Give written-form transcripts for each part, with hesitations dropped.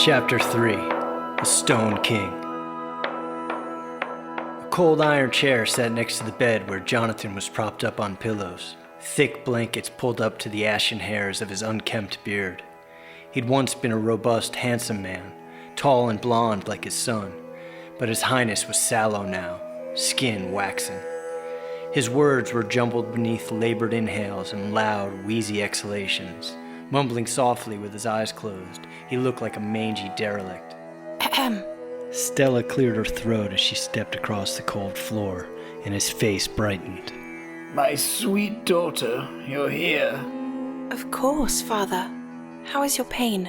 Chapter 3 The Stone King. A cold iron chair sat next to the bed where Jonathan was propped up on pillows, thick blankets pulled up to the ashen hairs of his unkempt beard. He'd once been a robust, handsome man, tall and blond like his son, but his highness was sallow now, skin waxen. His words were jumbled beneath labored inhales and loud, wheezy exhalations. Mumbling softly with his eyes closed, he looked like a mangy derelict. Ahem. Stella cleared her throat as she stepped across the cold floor, and his face brightened. My sweet daughter, you're here. Of course, Father. How is your pain?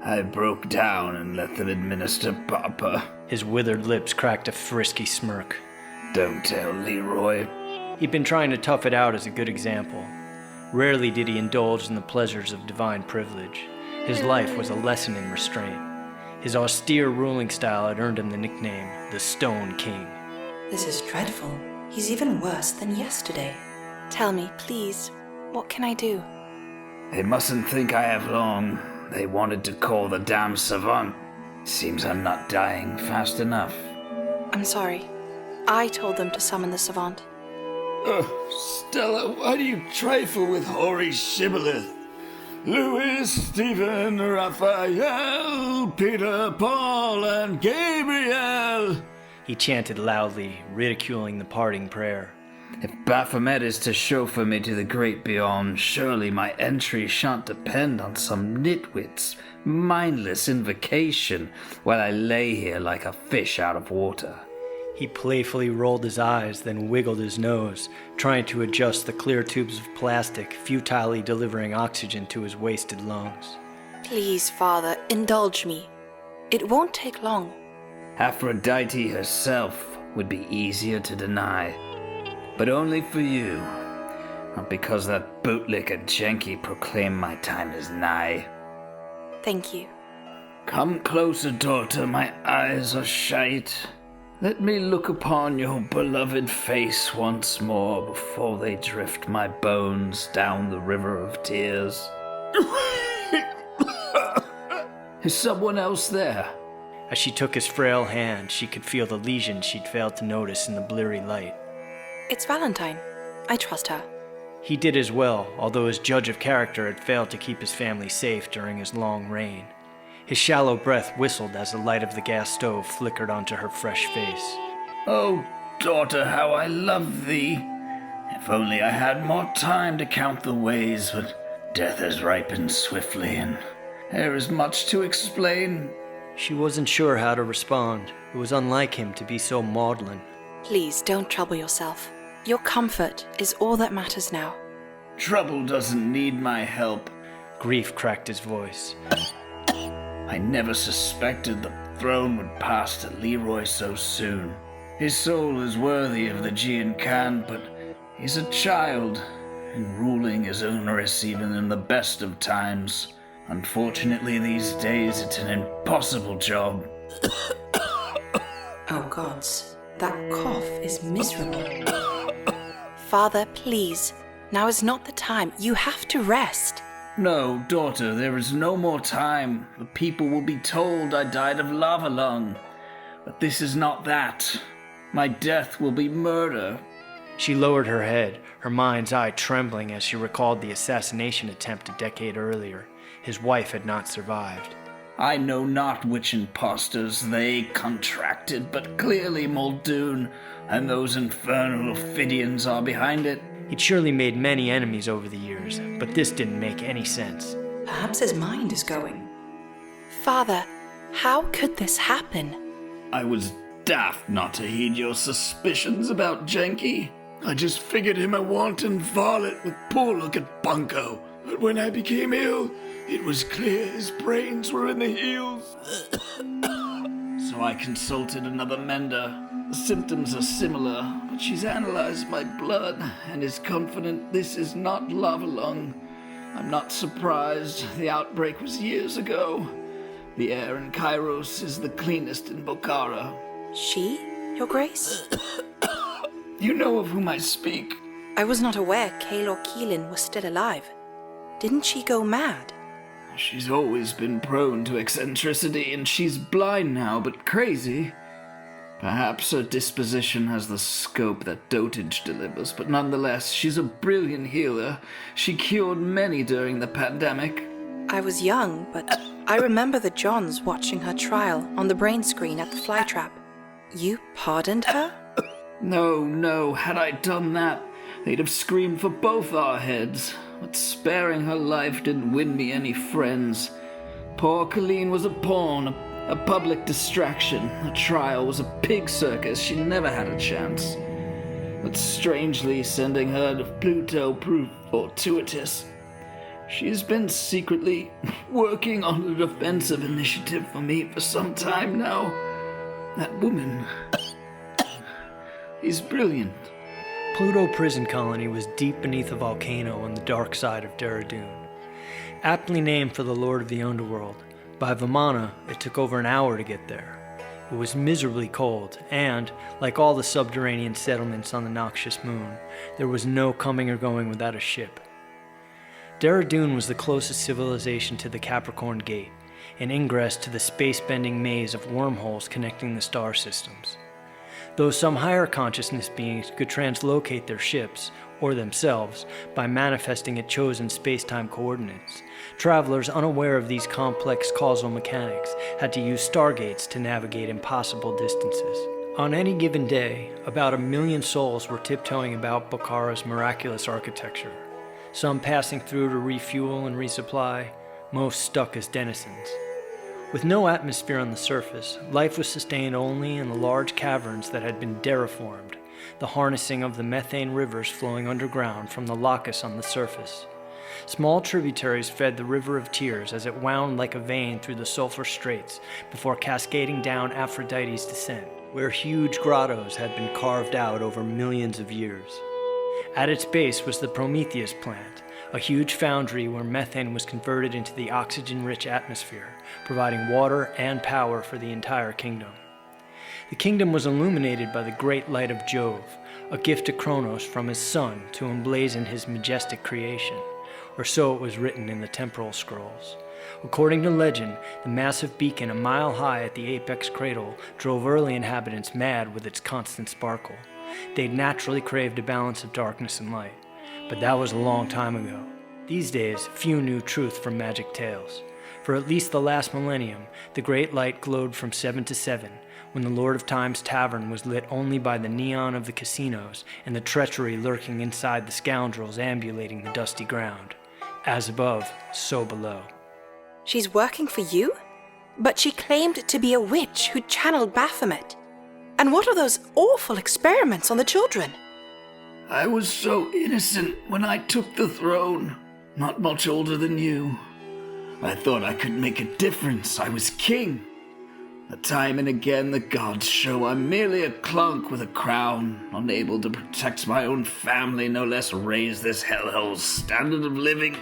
I broke down and let them administer Papa. His withered lips cracked a frisky smirk. Don't tell Leroy. He'd been trying to tough it out as a good example. Rarely did he indulge in the pleasures of divine privilege. His life was a lesson in restraint. His austere ruling style had earned him the nickname, the Stone King. This is dreadful. He's even worse than yesterday. Tell me, please, what can I do? They mustn't think I have long. They wanted to call the damn savant. Seems I'm not dying fast enough. I'm sorry. I told them to summon the savant. Oh, Stella, why do you trifle with hoary shibboleth? Louis, Stephen, Raphael, Peter, Paul, and Gabriel. He chanted loudly, ridiculing the parting prayer. If Baphomet is to chauffeur me to the great beyond, surely my entry shan't depend on some nitwit's mindless invocation while I lay here like a fish out of water. He playfully rolled his eyes, then wiggled his nose, trying to adjust the clear tubes of plastic, futilely delivering oxygen to his wasted lungs. Please, Father, indulge me. It won't take long. Aphrodite herself would be easier to deny, but only for you, not because that bootlicker Jenky proclaimed my time is nigh. Thank you. Come closer, daughter, my eyes are shite. Let me look upon your beloved face once more before they drift my bones down the river of tears. Is someone else there? As she took his frail hand, she could feel the lesion she'd failed to notice in the bleary light. It's Valentine. I trust her. He did as well, although his judge of character had failed to keep his family safe during his long reign. His shallow breath whistled as the light of the gas stove flickered onto her fresh face. Oh, daughter, how I love thee! If only I had more time to count the ways, but death has ripened swiftly, and there is much to explain. She wasn't sure how to respond. It was unlike him to be so maudlin. Please don't trouble yourself. Your comfort is all that matters now. Trouble doesn't need my help. Grief cracked his voice. I never suspected the throne would pass to Leroy so soon. His soul is worthy of the Gian Khan, but he's a child, and ruling is onerous even in the best of times. Unfortunately, these days it's an impossible job. Oh gods, that cough is miserable. Father, please. Now is not the time. You have to rest. No, daughter, there is no more time. The people will be told I died of lava lung. But this is not that. My death will be murder. She lowered her head, her mind's eye trembling as she recalled the assassination attempt a decade earlier. His wife had not survived. I know not which impostors they contracted, but clearly Muldoon and those infernal Ophidians are behind it. He'd surely made many enemies over the years, but this didn't make any sense. Perhaps his mind is going. Father, how could this happen? I was daft not to heed your suspicions about Jenky. I just figured him a wanton varlet with poor look at Bunko. But when I became ill, it was clear his brains were in the heels. So I consulted another mender. The symptoms are similar, but she's analyzed my blood and is confident this is not lava lung. I'm not surprised. The outbreak was years ago. The air in Kairos is the cleanest in Bokhara. She, Your Grace? You know of whom I speak. I was not aware Kaelor Keelan was still alive. Didn't she go mad? She's always been prone to eccentricity, and she's blind now, but crazy. Perhaps her disposition has the scope that dotage delivers, but nonetheless, she's a brilliant healer. She cured many during the pandemic. I was young, but I remember the Johns watching her trial on the brain screen at the flytrap. You pardoned her? No, had I done that, they'd have screamed for both our heads. But sparing her life didn't win me any friends. Poor Colleen was a pawn, a public distraction. The trial was a pig circus. She never had a chance. But strangely, sending her to Pluto proved fortuitous. She's been secretly working on a defensive initiative for me for some time now. That woman is brilliant. Pluto Prison Colony was deep beneath a volcano on the dark side of Dehradun. Aptly named for the Lord of the Underworld, by Vimana it took over an hour to get there. It was miserably cold, and, like all the subterranean settlements on the noxious moon, there was no coming or going without a ship. Dehradun was the closest civilization to the Capricorn Gate, an ingress to the space-bending maze of wormholes connecting the star systems. Though some higher consciousness beings could translocate their ships, or themselves, by manifesting at chosen space-time coordinates, travelers unaware of these complex causal mechanics had to use stargates to navigate impossible distances. On any given day, about 1 million souls were tiptoeing about Bokhara's miraculous architecture, some passing through to refuel and resupply, most stuck as denizens. With no atmosphere on the surface, life was sustained only in the large caverns that had been terraformed, the harnessing of the methane rivers flowing underground from the lacus on the surface. Small tributaries fed the River of Tears as it wound like a vein through the sulfur straits before cascading down Aphrodite's descent, where huge grottos had been carved out over millions of years. At its base was the Prometheus plant, a huge foundry where methane was converted into the oxygen-rich atmosphere, providing water and power for the entire kingdom. The kingdom was illuminated by the great light of Jove, a gift to Kronos from his sun to emblazon his majestic creation, or so it was written in the temporal scrolls. According to legend, the massive beacon a mile high at the apex cradle drove early inhabitants mad with its constant sparkle. They'd naturally craved a balance of darkness and light, but that was a long time ago. These days, few knew truth from magic tales. For at least the last millennium, the great light glowed from 7 to 7, when the Lord of Time's tavern was lit only by the neon of the casinos and the treachery lurking inside the scoundrels ambulating the dusty ground. As above, so below. She's working for you? But she claimed to be a witch who channeled Baphomet. And what are those awful experiments on the children? I was so innocent when I took the throne, not much older than you. I thought I could make a difference. I was king. But time and again the gods show I'm merely a clunk with a crown, unable to protect my own family, no less raise this hellhole's standard of living.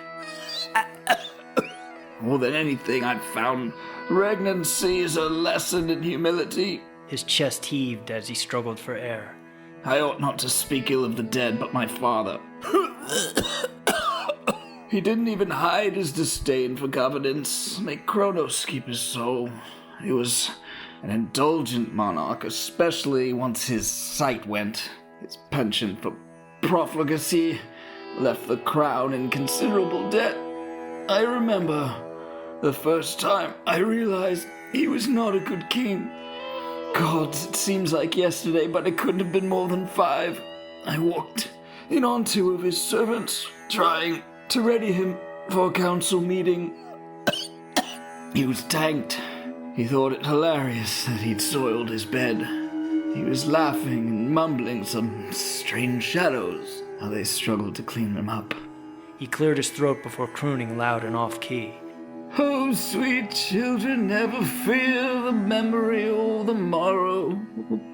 More than anything, I've found regnancy is a lesson in humility. His chest heaved as he struggled for air. I ought not to speak ill of the dead, but my father. He didn't even hide his disdain for governance, make Kronos keep his soul. He was an indulgent monarch, especially once his sight went. His penchant for profligacy left the crown in considerable debt. I remember the first time I realized he was not a good king. Gods, it seems like yesterday, but it couldn't have been more than 5. I walked in on 2 of his servants, trying to ready him for a council meeting. He was tanked. He thought it hilarious that he'd soiled his bed. He was laughing and mumbling some strange shadows, how they struggled to clean them up. He cleared his throat before crooning loud and off-key. Oh, sweet children, never fear the memory or the morrow.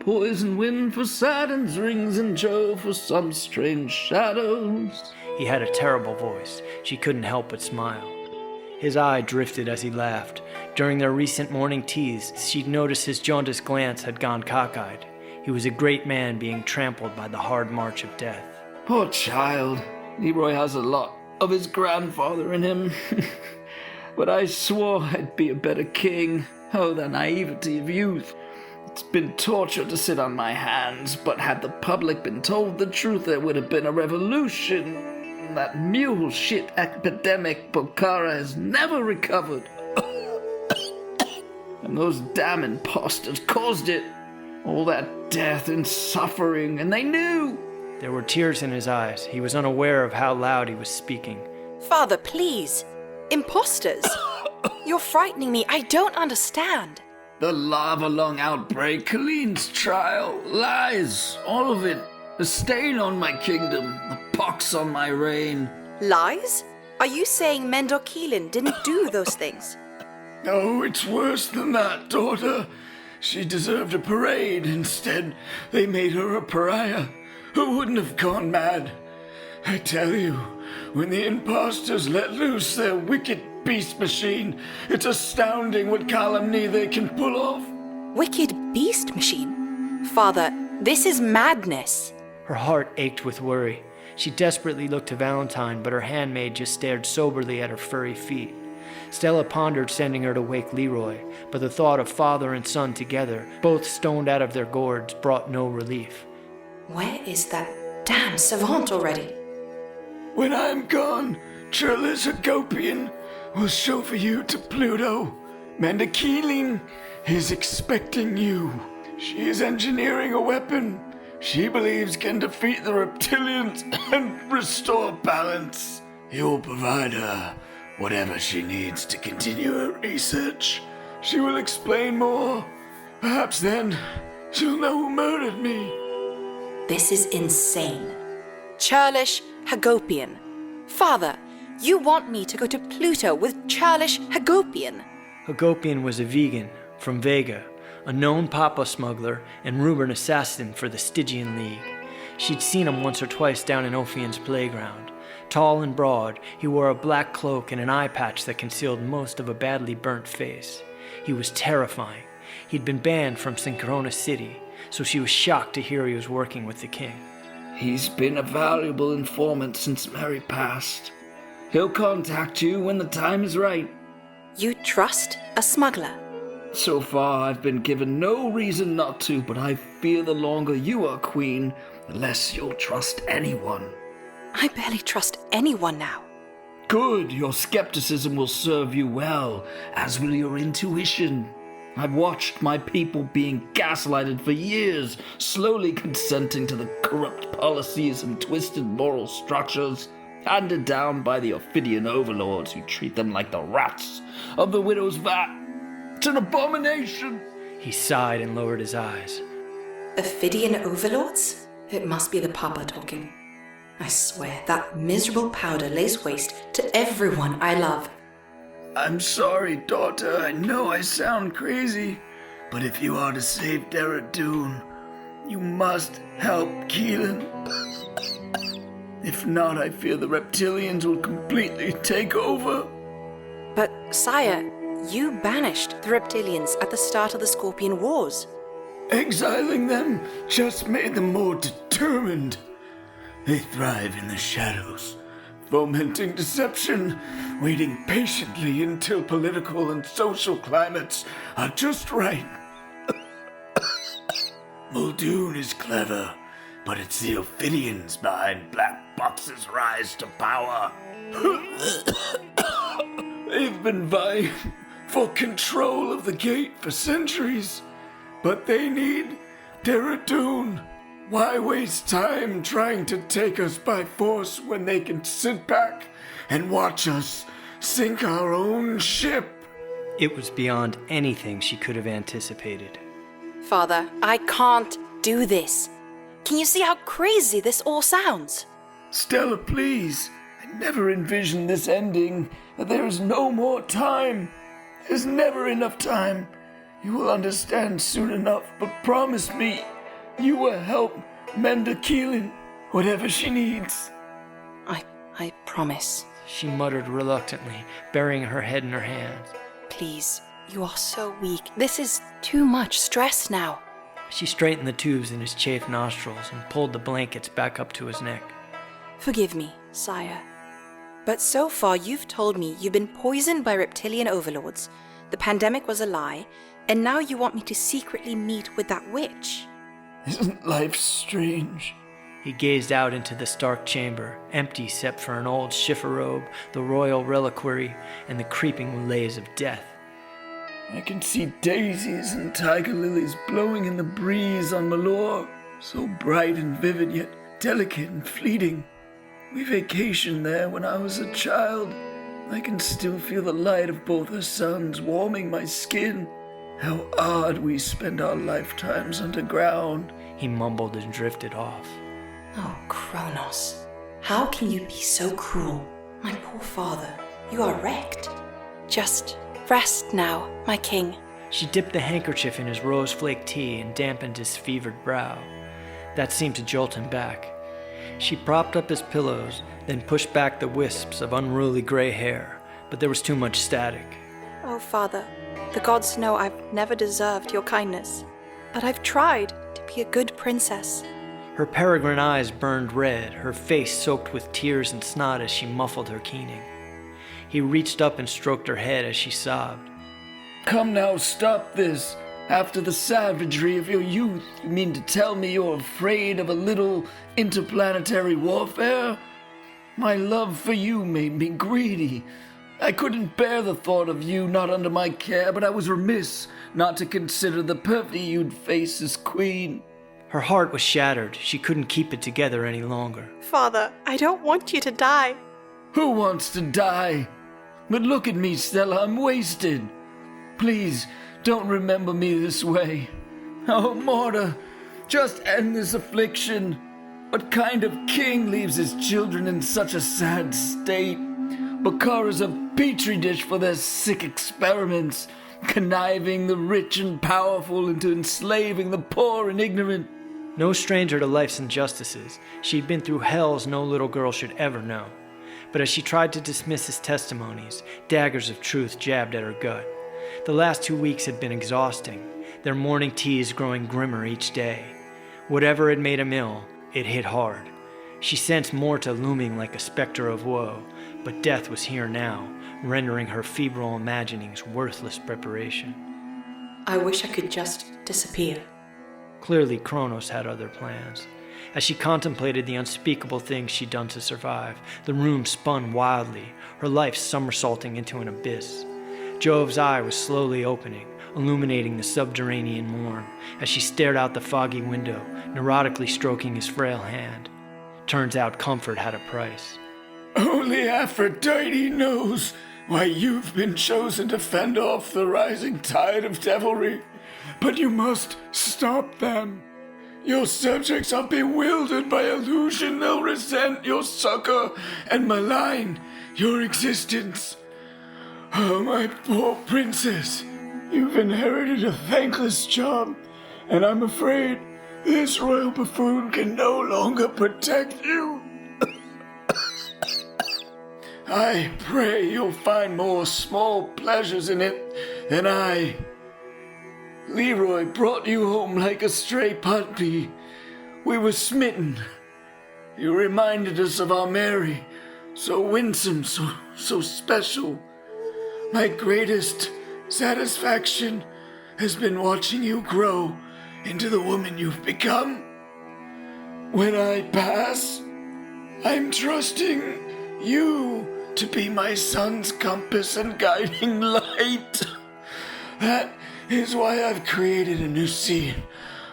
Poison wind for Saturn's rings and Jove for some strange shadows. He had a terrible voice. She couldn't help but smile. His eye drifted as he laughed. During their recent morning teas, she'd noticed his jaundiced glance had gone cockeyed. He was a great man being trampled by the hard march of death. Poor child. Leroy has a lot of his grandfather in him. But I swore I'd be a better king. Oh, the naivety of youth. It's been torture to sit on my hands, but had the public been told the truth, there would have been a revolution. That mule shit epidemic Bokhara has never recovered. And those damn imposters caused it. All that death and suffering, and they knew. There were tears in his eyes. He was unaware of how loud he was speaking. Father, please. Imposters? You're frightening me. I don't understand. The lava-lung outbreak, Kaleem's trial, lies, all of it. The stain on my kingdom, the pox on my reign. Lies? Are you saying Mendor Keelan didn't do those things? Oh, it's worse than that, daughter. She deserved a parade. Instead, they made her a pariah. Who wouldn't have gone mad? I tell you, when the imposters let loose their wicked beast machine, it's astounding what calumny they can pull off. Wicked beast machine? Father, this is madness. Her heart ached with worry. She desperately looked to Valentine, but her handmaid just stared soberly at her furry feet. Stella pondered sending her to wake Leroy, but the thought of father and son together, both stoned out of their gourds, brought no relief. Where is that damn savant already? When I'm gone, Trellis Hagopian will chauffeur you to Pluto. Menda Keeling is expecting you. She is engineering a weapon she believes can defeat the reptilians and restore balance. He will provide her whatever she needs to continue her research. She will explain more. Perhaps then she'll know who murdered me. This is insane. Churlish Hagopian. Father, you want me to go to Pluto with Churlish Hagopian? Hagopian was a vegan from Vega, a known papa smuggler and rumored assassin for the Stygian League. She'd seen him once or twice down in Ophian's playground. Tall and broad, he wore a black cloak and an eye patch that concealed most of a badly burnt face. He was terrifying. He'd been banned from Synchrona City, so she was shocked to hear he was working with the king. He's been a valuable informant since Mary passed. He'll contact you when the time is right. You trust a smuggler? So far, I've been given no reason not to, but I fear the longer you are queen, the less you'll trust anyone. I barely trust anyone now. Good, your skepticism will serve you well, as will your intuition. I've watched my people being gaslighted for years, slowly consenting to the corrupt policies and twisted moral structures handed down by the Ophidian overlords who treat them like the rats of the widow's vat. It's an abomination. He sighed and lowered his eyes. Ophidian overlords? It must be the Papa talking. I swear, that miserable powder lays waste to everyone I love. I'm sorry, daughter. I know I sound crazy, but if you are to save Deradoon, you must help Keelan. If not, I fear the reptilians will completely take over. But, sire, you banished the reptilians at the start of the Scorpion Wars. Exiling them just made them more determined. They thrive in the shadows, fomenting deception, waiting patiently until political and social climates are just right. Muldoon is clever, but it's the Ophidians behind Black Box's rise to power. They've been vying for control of the gate for centuries, but they need Deradoon. Why waste time trying to take us by force when they can sit back and watch us sink our own ship? It was beyond anything she could have anticipated. Father, I can't do this. Can you see how crazy this all sounds? Stella, please. I never envisioned this ending. There is no more time. There's never enough time. You will understand soon enough, but promise me you will help Menda Keelan, whatever she needs. I promise. She muttered reluctantly, burying her head in her hands. Please, you are so weak. This is too much stress now. She straightened the tubes in his chafed nostrils and pulled the blankets back up to his neck. Forgive me, sire. But so far you've told me you've been poisoned by reptilian overlords, the pandemic was a lie, and now you want me to secretly meet with that witch. Isn't life strange? He gazed out into the stark chamber, empty except for an old chifforobe, the royal reliquary, and the creeping malaise of death. I can see daisies and tiger lilies blowing in the breeze on Malor, so bright and vivid yet delicate and fleeting. We vacationed there when I was a child. I can still feel the light of both her suns warming my skin. How odd we spend our lifetimes underground. He mumbled and drifted off. Oh, Kronos, how can you be so cruel? My poor father, you are wrecked. Just rest now, my king. She dipped the handkerchief in his rose-flake tea and dampened his fevered brow. That seemed to jolt him back. She propped up his pillows, then pushed back the wisps of unruly gray hair, but there was too much static. Oh, Father, the gods know I've never deserved your kindness, but I've tried to be a good princess. Her peregrine eyes burned red, her face soaked with tears and snot as she muffled her keening. He reached up and stroked her head as she sobbed. Come now, stop this. After the savagery of your youth, you mean to tell me you're afraid of a little interplanetary warfare? My love for you made me greedy. I couldn't bear the thought of you not under my care, but I was remiss not to consider the perfidy you'd face as queen. Her heart was shattered. She couldn't keep it together any longer. Father, I don't want you to die. Who wants to die? But look at me, Stella, I'm wasted. Please, don't remember me this way. Oh, Morta, just end this affliction. What kind of king leaves his children in such a sad state? Bakara's a petri dish for their sick experiments, conniving the rich and powerful into enslaving the poor and ignorant. No stranger to life's injustices, she'd been through hells no little girl should ever know. But as she tried to dismiss his testimonies, daggers of truth jabbed at her gut. The last 2 weeks had been exhausting, their morning teas growing grimmer each day. Whatever had made him ill, it hit hard. She sensed Morta looming like a specter of woe, but death was here now, rendering her febrile imaginings worthless preparation. I wish I could just disappear. Clearly, Kronos had other plans. As she contemplated the unspeakable things she'd done to survive, the room spun wildly, her life somersaulting into an abyss. Jove's eye was slowly opening, illuminating the subterranean morn, as she stared out the foggy window, neurotically stroking his frail hand. Turns out comfort had a price. Only Aphrodite knows why you've been chosen to fend off the rising tide of devilry. But you must stop them. Your subjects are bewildered by illusion. They'll resent your succor and malign your existence. Oh, my poor princess. You've inherited a thankless job, and I'm afraid this royal buffoon can no longer protect you. I pray you'll find more small pleasures in it than I. Leroy brought you home like a stray puppy. We were smitten. You reminded us of our Mary, so winsome, so special. My greatest satisfaction has been watching you grow into the woman you've become. When I pass, I'm trusting you to be my son's compass and guiding light. That is why I've created a new scene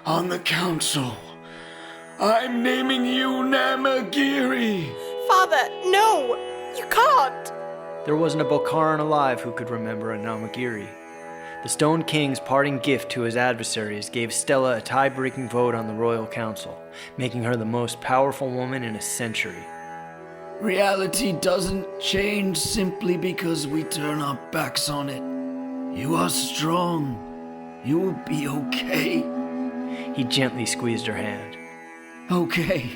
on the council. I'm naming you Namagiri. Father, no! You can't! There wasn't a Bokaran alive who could remember a Namagiri. The Stone King's parting gift to his adversaries gave Stella a tie-breaking vote on the Royal Council, making her the most powerful woman in a century. Reality doesn't change simply because we turn our backs on it. You are strong. You will be okay. He gently squeezed her hand. Okay,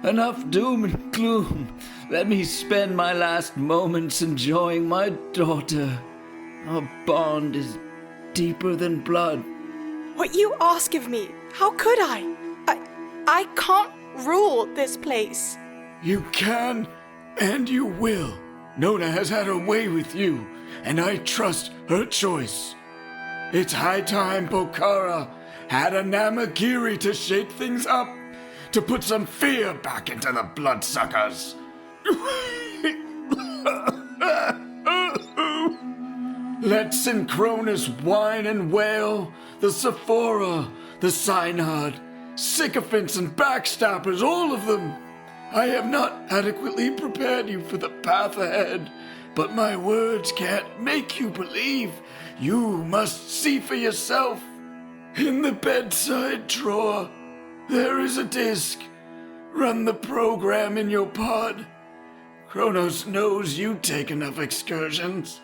enough doom and gloom. Let me spend my last moments enjoying my daughter. Our bond is deeper than blood. What you ask of me, how could I? I can't rule this place. You can, and you will. Nona has had her way with you, and I trust her choice. It's high time Pokhara had a Namagiri to shake things up, to put some fear back into the bloodsuckers. Let Synchronous whine and wail, the Sephora, the Synod, sycophants and backstabbers, all of them. I have not adequately prepared you for the path ahead, but my words can't make you believe. You must see for yourself. In the bedside drawer, there is a disc. Run the program in your pod. Kronos knows you take enough excursions.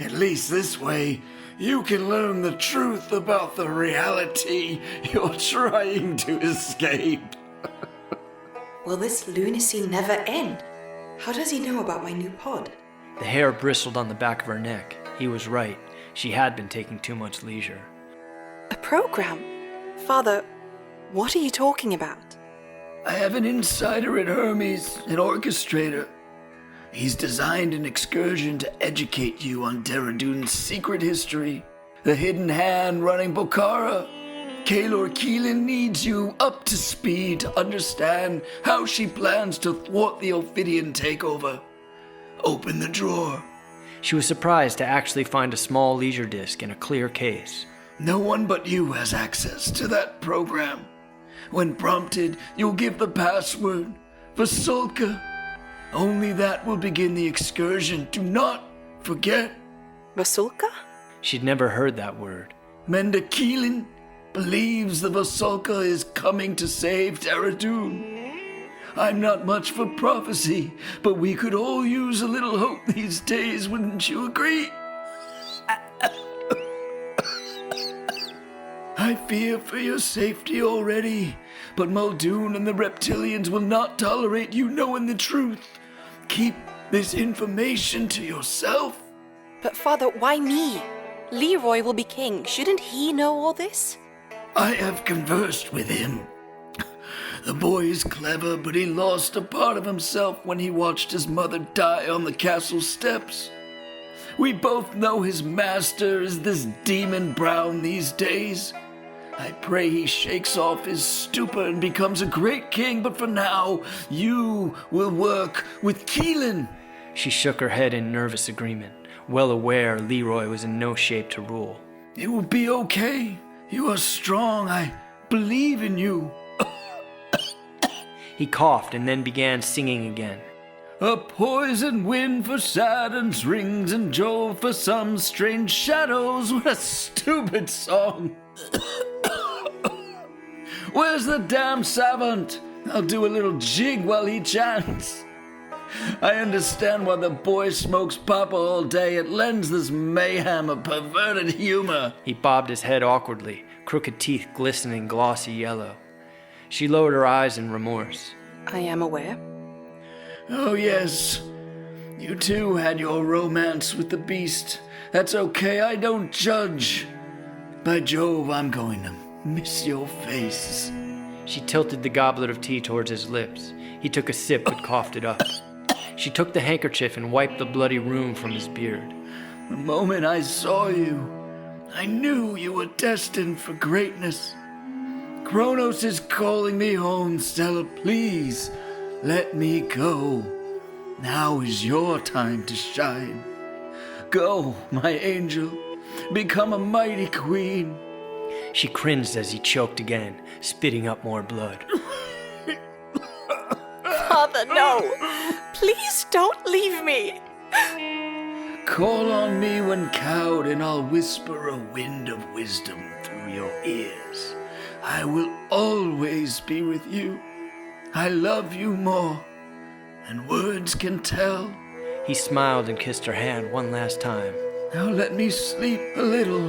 At least this way, you can learn the truth about the reality you're trying to escape. Will this lunacy never end? How does he know about my new pod? The hair bristled on the back of her neck. He was right. She had been taking too much leisure. A program? Father, what are you talking about? I have an insider at Hermes, an orchestrator. He's designed an excursion to educate you on Deradoon's secret history, the hidden hand running Pokhara. Kaelor Keelan needs you up to speed to understand how she plans to thwart the Ophidian takeover. Open the drawer. She was surprised to actually find a small leisure disc in a clear case. No one but you has access to that program. When prompted, you'll give the password, Vasulka. Only that will begin the excursion. Do not forget. Vasulka? She'd never heard that word. Menda Keelan believes the Vasulka is coming to save Deradoon. I'm not much for prophecy, but we could all use a little hope these days, wouldn't you agree? I fear for your safety already, but Muldoon and the reptilians will not tolerate you knowing the truth. Keep this information to yourself. But Father, why me? Leroy will be king. Shouldn't he know all this? I have conversed with him. The boy is clever, but he lost a part of himself when he watched his mother die on the castle steps. We both know his master is this demon Brown these days. I pray he shakes off his stupor and becomes a great king, but for now, you will work with Keelan. She shook her head in nervous agreement, well aware Leroy was in no shape to rule. It will be okay. You are strong. I believe in you. He coughed and then began singing again. A poison wind for Saturn's rings and Jove for some strange shadows. What a stupid song. Where's the damn savant? I'll do a little jig while he chants. I understand why the boy smokes papa all day. It lends this mayhem a perverted humor. He bobbed his head awkwardly, crooked teeth glistening glossy yellow. She lowered her eyes in remorse. I am aware. Oh, yes. You too had your romance with the beast. That's okay, I don't judge. By Jove, I'm going to miss your face. She tilted the goblet of tea towards his lips. He took a sip but coughed it up. She took the handkerchief and wiped the bloody rheum from his beard. The moment I saw you, I knew you were destined for greatness. Kronos is calling me home, Stella. Please, let me go. Now is your time to shine. Go, my angel. Become a mighty queen. She cringed as he choked again, spitting up more blood. Father, no! Please don't leave me! Call on me when cowed, and I'll whisper a wind of wisdom through your ears. I will always be with you. I love you more than words can tell. He smiled and kissed her hand one last time. Now let me sleep a little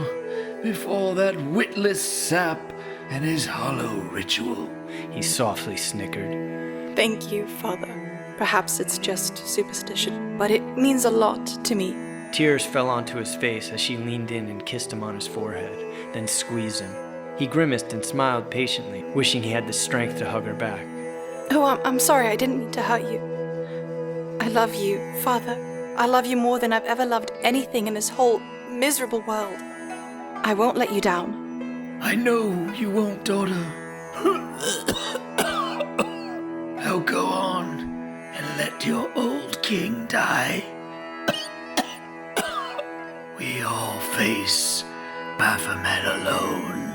before that witless sap and his hollow ritual. He softly snickered. Thank you, Father. Perhaps it's just superstition, but it means a lot to me. Tears fell onto his face as she leaned in and kissed him on his forehead, then squeezed him. He grimaced and smiled patiently, wishing he had the strength to hug her back. Oh, I'm sorry, I didn't mean to hurt you. I love you, Father. I love you more than I've ever loved anything in this whole miserable world. I won't let you down. I know you won't, daughter. Now go on and let your old king die. We all face Baphomet alone.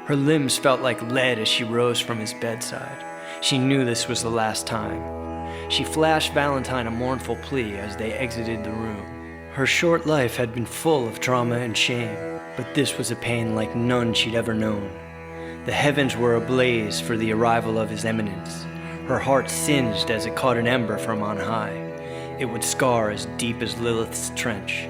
Her limbs felt like lead as she rose from his bedside. She knew this was the last time. She flashed Valentine a mournful plea as they exited the room. Her short life had been full of trauma and shame, but this was a pain like none she'd ever known. The heavens were ablaze for the arrival of His Eminence. Her heart singed as it caught an ember from on high. It would scar as deep as Lilith's trench.